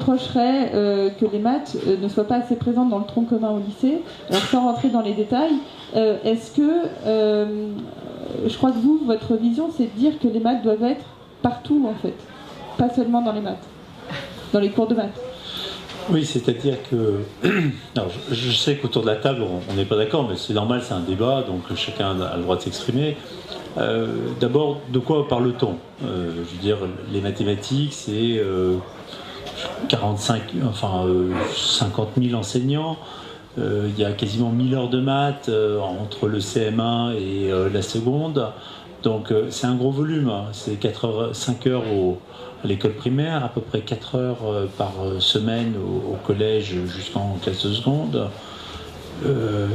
reprocherait que les maths ne soient pas assez présentes dans le tronc commun au lycée. Alors sans rentrer dans les détails, est-ce que, je crois que votre vision, c'est de dire que les maths doivent être partout en fait, pas seulement dans les maths, dans les cours de maths. Oui, c'est-à-dire que, alors, je sais qu'autour de la table, on n'est pas d'accord, mais c'est normal, c'est un débat, donc chacun a le droit de s'exprimer. D'abord, de quoi parle-t-on? Je veux dire, les mathématiques, c'est 50 000 enseignants. Il y a quasiment 1000 heures de maths entre le CM1 et la seconde. Donc c'est un gros volume, hein. C'est 5 heures à l'école primaire, à peu près 4 heures par semaine au collège jusqu'en classe de seconde.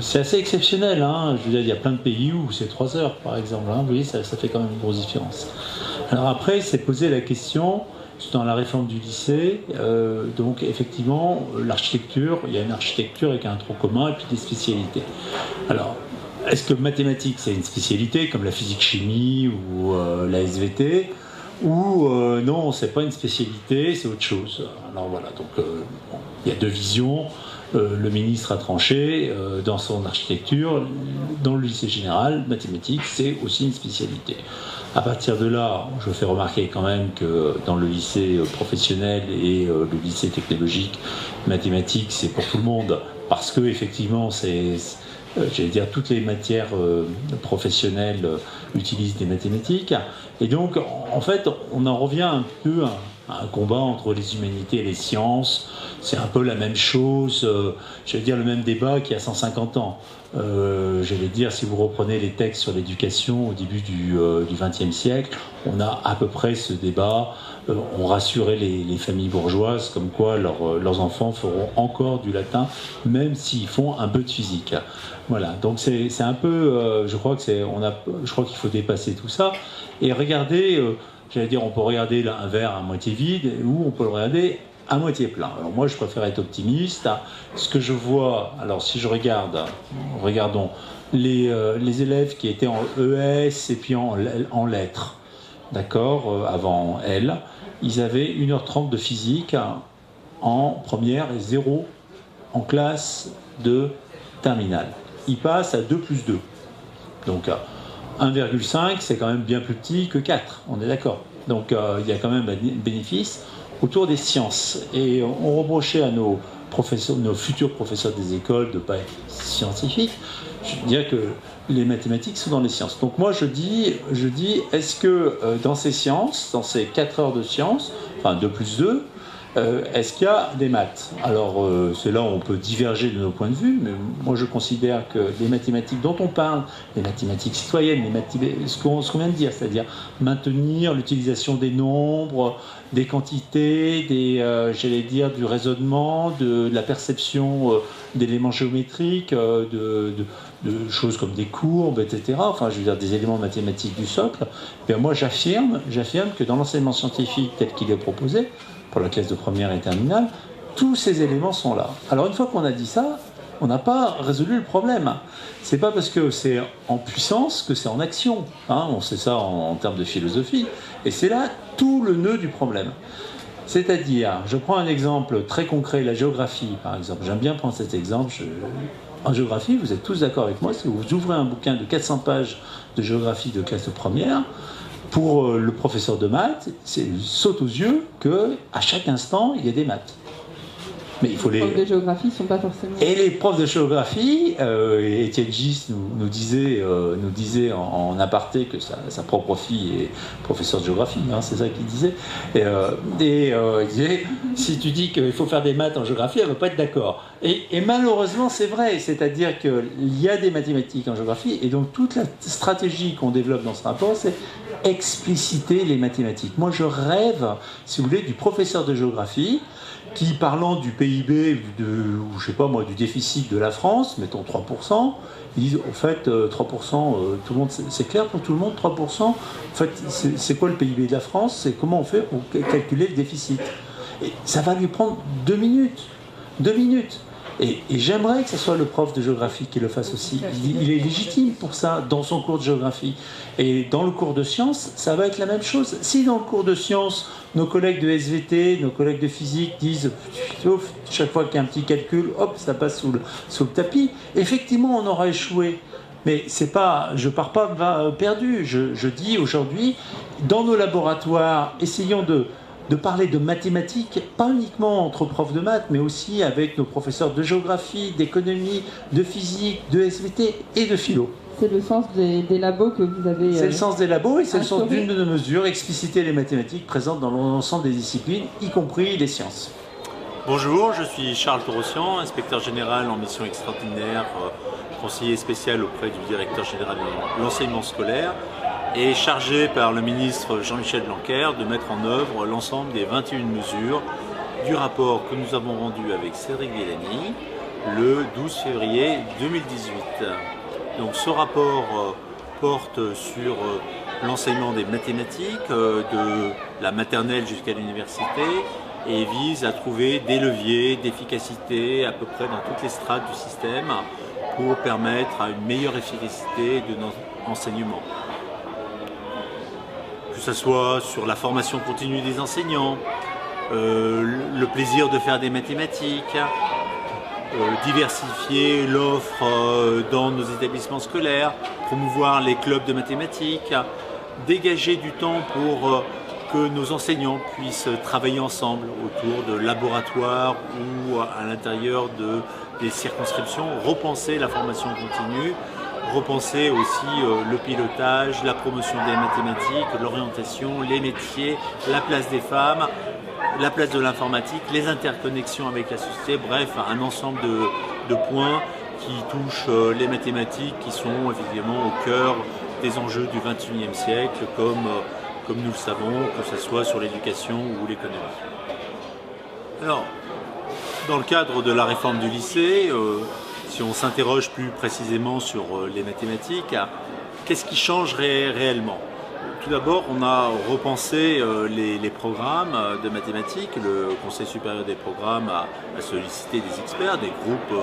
C'est assez exceptionnel, hein. Je veux dire, il y a plein de pays où c'est 3 heures par exemple, hein. Vous voyez, ça fait quand même une grosse différence. Alors après, c'est posé la question, dans la réforme du lycée, donc effectivement, l'architecture, il y a une architecture avec un tronc commun et puis des spécialités. Alors, est-ce que mathématiques c'est une spécialité comme la physique-chimie ou la SVT, ou non, c'est pas une spécialité, c'est autre chose. Alors voilà, donc bon, il y a deux visions. Le ministre a tranché dans son architecture. Dans le lycée général, mathématiques c'est aussi une spécialité. À partir de là, je fais remarquer quand même que dans le lycée professionnel et le lycée technologique, mathématiques c'est pour tout le monde, parce que effectivement c'est j'allais dire, toutes les matières professionnelles utilisent des mathématiques. Et donc, en fait, on en revient un peu à un combat entre les humanités et les sciences. C'est un peu la même chose, j'allais dire le même débat qu'il y a 150 ans. J'allais dire, si vous reprenez les textes sur l'éducation au début du XXe siècle, on a à peu près ce débat. On rassurait les familles bourgeoises comme quoi leurs enfants feront encore du latin, même s'ils font un peu de physique. Voilà, donc c'est un peu, je crois qu'il faut dépasser tout ça et regarder, j'allais dire, on peut regarder un verre à moitié vide ou on peut le regarder à moitié plein. Alors moi, je préfère être optimiste. Ce que je vois, alors si je regardons les élèves qui étaient en ES et puis en lettres, d'accord, avant L, ils avaient 1h30 de physique en première et 0 en classe de terminale. Ils passent à 2 plus 2. Donc 1,5, c'est quand même bien plus petit que 4, on est d'accord. Donc il y a quand même un bénéfice autour des sciences. Et on reprochait à nos futurs professeurs des écoles de ne pas être scientifiques. Je veux dire que les mathématiques sont dans les sciences. Donc moi je dis est-ce que dans ces sciences, dans ces 4 heures de sciences, enfin 2 plus 2, est-ce qu'il y a des maths? Alors c'est là où on peut diverger de nos points de vue, mais moi je considère que les mathématiques dont on parle, les mathématiques citoyennes, ce qu'on vient de dire, c'est-à-dire maintenir l'utilisation des nombres, des quantités, j'allais dire du raisonnement, de la perception d'éléments géométriques, de choses comme des courbes, etc. Enfin, je veux dire des éléments mathématiques du socle. Bien, moi j'affirme que dans l'enseignement scientifique tel qu'il est proposé, pour la classe de première et terminale, tous ces éléments sont là. Alors une fois qu'on a dit ça, on n'a pas résolu le problème. C'est pas parce que c'est en puissance que c'est en action. Hein, on sait ça en termes de philosophie. Et c'est là tout le nœud du problème. C'est-à-dire, je prends un exemple très concret, la géographie par exemple. J'aime bien prendre cet exemple. En géographie, vous êtes tous d'accord avec moi, si vous ouvrez un bouquin de 400 pages de géographie de classe de première, pour le professeur de maths, il saute aux yeux qu'à chaque instant, il y a des maths. Mais il faut les profs de géographie ne sont pas forcément... Et les profs de géographie, Étienne Gis nous disait en aparté que sa propre fille est professeure de géographie, hein, c'est ça qu'il disait. Il disait, si tu dis qu'il faut faire des maths en géographie, elle ne va pas être d'accord. Et malheureusement, c'est vrai, c'est-à-dire qu'il y a des mathématiques en géographie, et donc toute la stratégie qu'on développe dans ce rapport, c'est expliciter les mathématiques. Moi, je rêve, si vous voulez, du professeur de géographie qui, parlant du PIB, ou je sais pas moi, du déficit de la France, mettons 3%, ils disent, au fait, 3%, tout le monde, c'est clair pour tout le monde, 3%, en fait, c'est quoi le PIB de la France? C'est comment on fait pour calculer le déficit? Et ça va lui prendre 2 minutes. 2 minutes. Et j'aimerais que ce soit le prof de géographie qui le fasse aussi. Il est légitime pour ça dans son cours de géographie. Et dans le cours de sciences, ça va être la même chose. Si dans le cours de sciences, nos collègues de SVT, nos collègues de physique disent, sauf chaque fois qu'il y a un petit calcul, hop, ça passe sous le tapis, effectivement, on aura échoué. Mais c'est pas, je pars pas perdu. Je dis aujourd'hui, dans nos laboratoires, essayons de parler de mathématiques, pas uniquement entre profs de maths, mais aussi avec nos professeurs de géographie, d'économie, de physique, de SVT et de philo. C'est le sens des labos que vous avez... C'est le sens des labos et c'est le sens d'une de nos mesures, expliciter les mathématiques présentes dans l'ensemble des disciplines, y compris les sciences. Bonjour, je suis Charles Torossian, inspecteur général en mission extraordinaire, conseiller spécial auprès du directeur général de l'enseignement scolaire et chargé par le ministre Jean-Michel Blanquer de mettre en œuvre l'ensemble des 21 mesures du rapport que nous avons rendu avec Cédric Villani le 12 février 2018. Donc ce rapport porte sur l'enseignement des mathématiques de la maternelle jusqu'à l'université et vise à trouver des leviers d'efficacité à peu près dans toutes les strates du système pour permettre à une meilleure efficacité de nos enseignements. Que ce soit sur la formation continue des enseignants, le plaisir de faire des mathématiques, diversifier l'offre dans nos établissements scolaires, promouvoir les clubs de mathématiques, dégager du temps pour que nos enseignants puissent travailler ensemble autour de laboratoires ou à l'intérieur des circonscriptions, repenser la formation continue, repenser aussi le pilotage, la promotion des mathématiques, l'orientation, les métiers, la place des femmes, la place de l'informatique, les interconnexions avec la société, bref, un ensemble de points qui touchent les mathématiques qui sont évidemment au cœur des enjeux du XXIe siècle, comme nous le savons, que ce soit sur l'éducation ou l'économie. Alors, dans le cadre de la réforme du lycée, si on s'interroge plus précisément sur les mathématiques, qu'est-ce qui change réellement ? Tout d'abord, on a repensé les programmes de mathématiques. Le Conseil supérieur des programmes a sollicité des experts, des groupes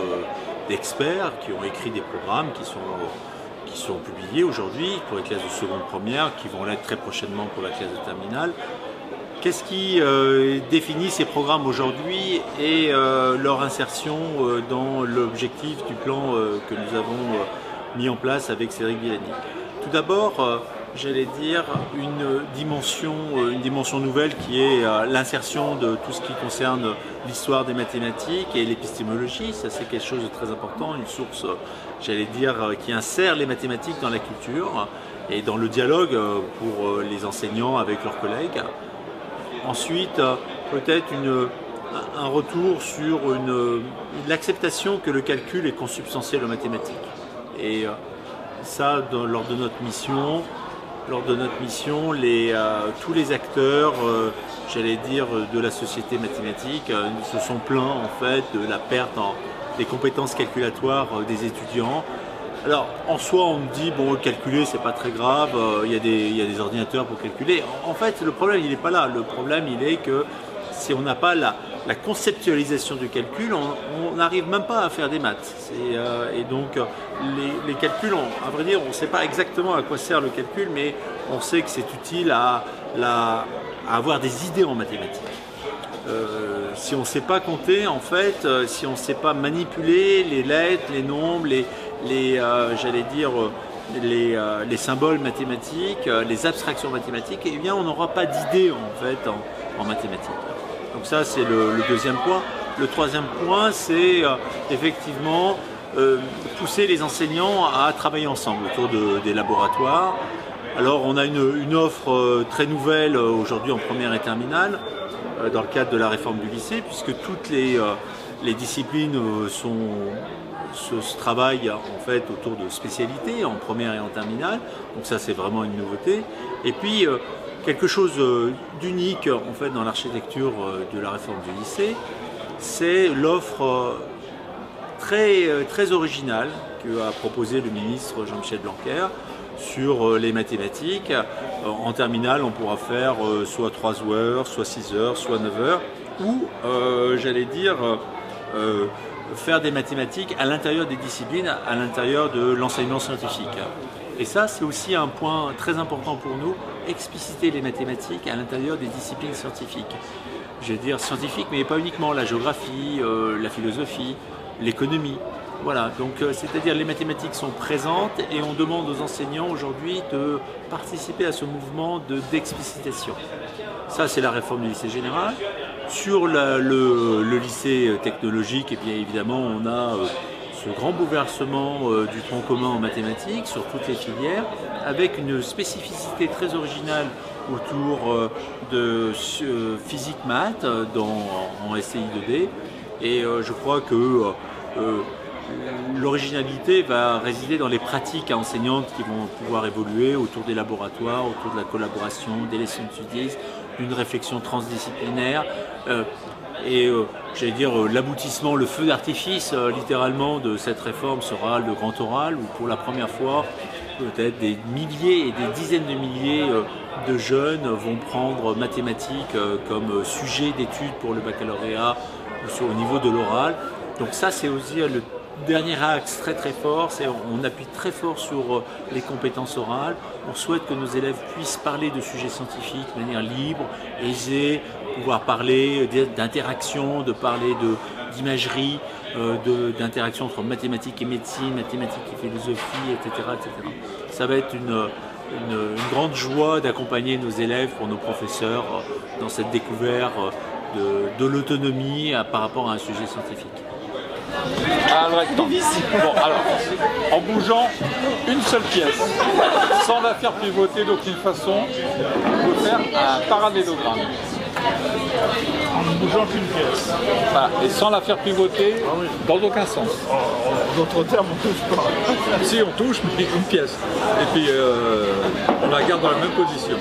d'experts qui ont écrit des programmes qui sont publiés aujourd'hui pour les classes de seconde première, qui vont l'être très prochainement pour la classe de terminale. Qu'est-ce qui définit ces programmes aujourd'hui et leur insertion dans l'objectif du plan que nous avons mis en place avec Cédric Villani? Tout d'abord, j'allais dire une dimension nouvelle qui est l'insertion de tout ce qui concerne l'histoire des mathématiques et l'épistémologie. Ça, c'est quelque chose de très important, une source, j'allais dire, qui insère les mathématiques dans la culture et dans le dialogue pour les enseignants avec leurs collègues. Ensuite, peut-être un retour sur l'acceptation que le calcul est consubstantiel aux mathématiques. Et ça, lors de notre mission, tous les acteurs, j'allais dire, de la société mathématique se sont plaints en fait de la perte des compétences calculatoires des étudiants. Alors, en soi, on me dit, bon, calculer, c'est pas très grave, il y a des ordinateurs pour calculer. En fait, le problème, il n'est pas là. Le problème, il est que si on n'a pas la conceptualisation du calcul, on n'arrive même pas à faire des maths. Et donc, les calculs, à vrai dire, on ne sait pas exactement à quoi sert le calcul, mais on sait que c'est utile à avoir des idées en mathématiques. Si on ne sait pas compter, en fait, si on ne sait pas manipuler les lettres, les nombres, j'allais dire, les symboles mathématiques, les abstractions mathématiques, eh bien, on n'aura pas d'idées en fait en mathématiques. Donc ça, c'est le deuxième point. Le troisième point, c'est effectivement pousser les enseignants à travailler ensemble autour des laboratoires. Alors, on a une offre très nouvelle aujourd'hui en première et terminale dans le cadre de la réforme du lycée, puisque toutes les disciplines se travaillent en fait autour de spécialités en première et en terminale. Donc ça, c'est vraiment une nouveauté. Et puis, quelque chose d'unique en fait dans l'architecture de la réforme du lycée, c'est l'offre très originale qu'a proposé le ministre Jean-Michel Blanquer sur les mathématiques. En terminale, on pourra faire soit 3 heures, soit 6 heures, soit 9 heures, ou j'allais dire faire des mathématiques à l'intérieur des disciplines, à l'intérieur de l'enseignement scientifique. Et ça, c'est aussi un point très important pour nous, expliciter les mathématiques à l'intérieur des disciplines scientifiques. Je veux dire scientifiques, mais pas uniquement, la géographie, la philosophie, l'économie. Voilà, donc c'est-à-dire les mathématiques sont présentes et on demande aux enseignants aujourd'hui de participer à ce mouvement d'explicitation. Ça, c'est la réforme du lycée général. Sur le lycée technologique, et bien évidemment, on a ce grand bouleversement du tronc commun en mathématiques sur toutes les filières, avec une spécificité très originale autour de physique-maths en SCI 2D. Et je crois que l'originalité va résider dans les pratiques enseignantes qui vont pouvoir évoluer autour des laboratoires, autour de la collaboration, des leçons studies, d'une réflexion transdisciplinaire. J'allais dire, l'aboutissement, le feu d'artifice, littéralement, de cette réforme sera le grand oral, où pour la première fois, peut-être des milliers et des dizaines de milliers de jeunes vont prendre mathématiques comme sujet d'étude pour le baccalauréat au niveau de l'oral. Donc ça, c'est aussi le dernier axe très très fort, on appuie très fort sur les compétences orales. On souhaite que nos élèves puissent parler de sujets scientifiques de manière libre, aisée, pouvoir parler d'interaction, de parler d'imagerie, d'interaction entre mathématiques et médecine, mathématiques et philosophie, etc., etc. Ça va être une grande joie d'accompagner nos élèves, pour nos professeurs, dans cette découverte de l'autonomie par rapport à un sujet scientifique. Bon, alors, en bougeant une seule pièce, sans la faire pivoter d'aucune façon, on peut faire un parallélogramme. En ne bougeant qu'une pièce. Voilà, et sans la faire pivoter dans aucun sens. D'autres termes, on ne touche pas. Si, on touche, mais une pièce. Et puis, on la garde dans la même position.